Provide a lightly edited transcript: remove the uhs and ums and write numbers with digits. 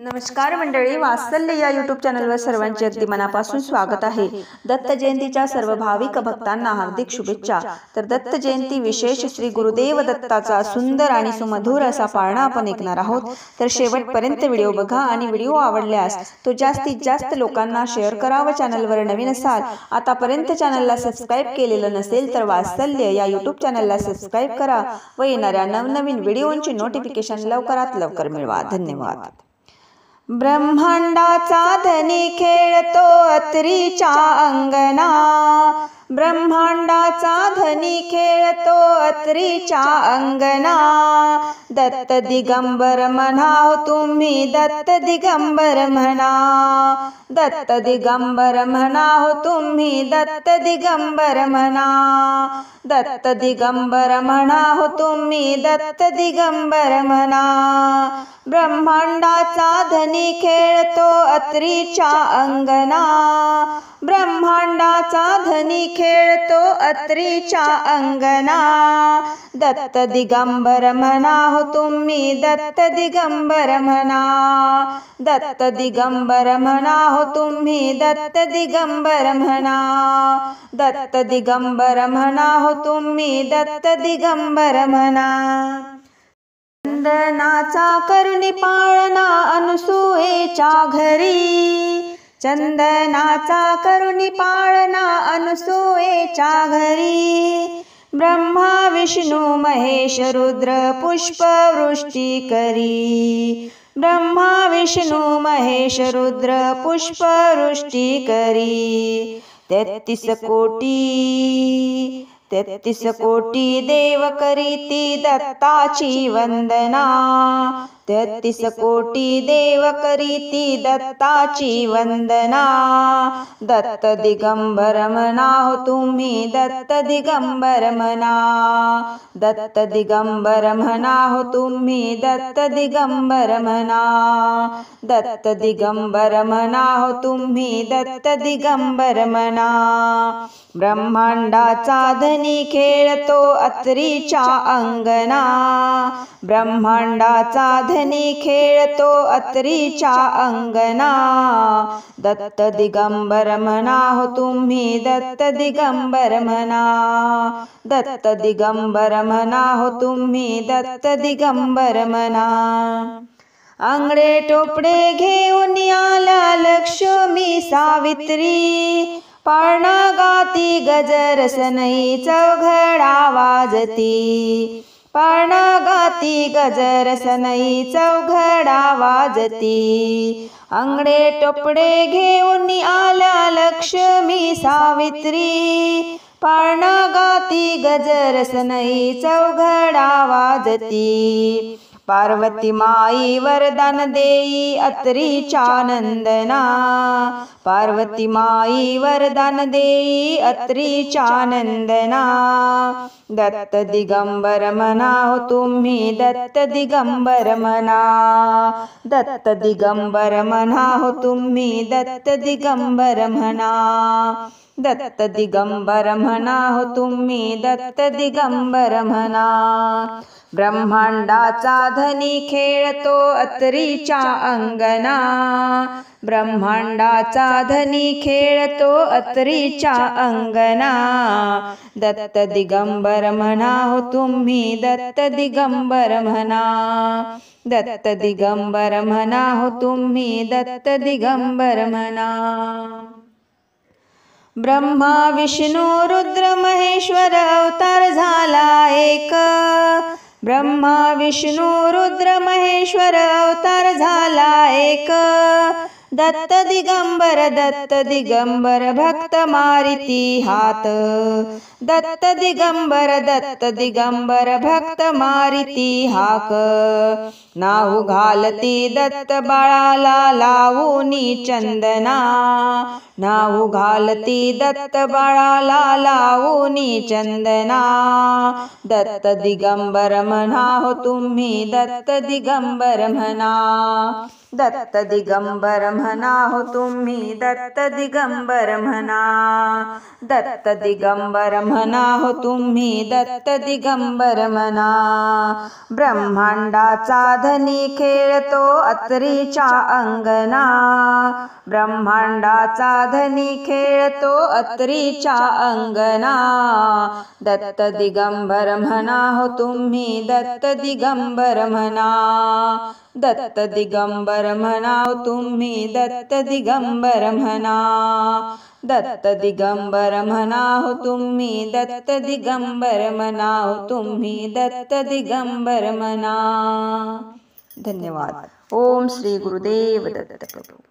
नमस्कार मंडळी, वात्सल्य या यूट्यूब चॅनलवर सर्वांचे अगदी मनापासून स्वागत आहे। दत्त जयंतीच्या सर्व भाविक भक्तांना हार्दिक शुभेच्छा। तर दत्त जयंती विशेष श्री गुरुदेव दत्ताचा सुंदर आणि सुमधुर असा पाळणा आपण ऐकणार आहोत। तर शेवटपर्यंत व्हिडिओ बघा आणि व्हिडिओ आवडल्यास तो जास्तीत जास्त लोकांना शेअर करा व चॅनलवर नवीन असाल, आतापर्यंत चॅनलला सबस्क्राइब केलेलं नसेल तर वात्सल्य या यूट्यूब चॅनलला सबस्क्राइब करा व येणाऱ्या नवनवीन व्हिडिओंची नोटिफिकेशन लवकरात लवकर मिळवा। धन्यवाद। ब्रह्मांडाचा धनी खेळतो अत्रीच्या अंगणा, ब्रह्मांडाचा धनी खेळतो अत्रीच्या अंगणा। दत्त दिगंबर म्हणाव तुम्ही, दत्त दिगंबर म्हणा, दत्त दिगंबर म्हणाव तुम्ही, दत्त दिगंबर म्हणा, दत्त दिगंबर म्हणाव तुम्ही, दत्त दिगंबर म्हणा। ब्रह्मांडाचा धनी खेळतो अत्रीच्या अंगणा, ब्रह्मांडाचा धनी खेळतो अत्रीच्या अंगणा। दत्त दिगंबर म्हणाव तुम्ही, दत्त दिगंबर म्हणा, दत्त दिगंबर म्हणाव तुम्ही, दत्त दिगंबर म्हणा, दत्त दिगंबर म्हणाव तुम्ही, दत्त दिगंबर म्हणा। चंदनाचा करुणी पाळणा अनसुयेच्या घरी, चंदनाचा करुणी पाळणा अनसुयेच्या घरी। ब्रह्मा विष्णू महेश रुद्र पुष्पवृष्टी करी, ब्रह्मा विष्णू महेश रुद्र पुष्पवृष्टी करी। 33 कोटी देव करीती दत्ताची वंदना, 33 कोटी देव करीती दत्ताची वंदना। दत्त दिगंबर म्हणाव तुम्ही, दत्त दिगंबर म्हणा, दत्त दिगंबर म्हणाव तुम्ही, दत्त दिगंबर म्हणा, दत्त दिगंबर म्हणाव तुम्ही, दत्त दिगंबर म्हणा। ब्रह्मांडाचा धनी खेळतो अत्रीच्या अंगणा, ब्रह्मांडाचा धनी खेळतो अत्रीच्या अंगणा। दत्त दिगंबर म्हणाव तुम्ही, दत्त दिगंबर म्हणा, दत्त दिगंबर म्हणाव तुम्ही, दत्त दिगंबर म्हणा। आंगडे टोपडे घेऊन आल्या लक्ष्मी सावित्री, पाळणा गाती गजर सनई चौघडा वाजती, पाळणा गाती गजर सनई चौघडा वाजती। आंगडे टोपडे घेऊन आल्या लक्ष्मी सावित्री, पाळणा गाती गजर सनई चौघडा वाजती। पार्वती माई वरदान देई अत्रीच्या नंदना, पार्वती माई वरदान देई अत्रीच्या नंदना। दत्त दिगंबर म्हणाव तुम्ही, दत्त दिगंबर म्हणा, दत्त दिगंबर म्हणाव तुम्ही, दत्त दिगंबर म्हणा, दत्त दिगंबर म्हणाव तुम्ही, दत्त दिगंबर म्हणा। ब्रह्मांडाचा धनी खेळतो अत्रीच्या अंगणा, ब्रह्मांडाचा धनी खेळतो अत्रीच्या अंगणा। दत्त दिगंबर म्हणाव तुम्ही, दत्त दिगंबर म्हणा, दत्त दिगंबर म्हणाव तुम्ही, दत्त दिगंबर म्हणा। ब्रह्मा विष्णू रुद्र महेश्वर अवतार झाला एक, ब्रह्मा विष्णू रुद्र महेश्वर अवतार झाला एक। दत्त दिगंबर भक्त मारिती हात, दत्त दिगंबर भक्त मारिती हाक। नाहू घालती दत्त बाळाला लावूनी चंदना, नाहू घालती दत्त बाळाला लावूनी चंदना। दत्त दिगंबर म्हणाव तुम्ही, दत्त दिगंबर म्हणा, दत्त दिगंबर म्हणा हो तुम्ही, दत्त दिगंबर म्हणा, दत्त दिगंबर म्हणा हो तुम्ही, दत्त दिगंबर म्हणा. ब्रह्मांडाचा धनी खेळतो अत्रीच्या अंगणा, ब्रह्मांडाचा धनी खेळतो अत्रीच्या अंगणा. दत्त दिगंबर म्हणा हो तुम्ही, दत्त दिगंबर म्हणा, दत्त दिगंबर म्हणा हो तुम्ही, दत्त दिगंबर म्हणा, दत्त दिगंबर म्हणा हो तुम्ही, दत्त दिगंबर म्हणा हो तुम्ही, दत्त दिगंबर म्हणा. धन्यवाद. ओम श्री गुरुदेव दत्त प्रभू.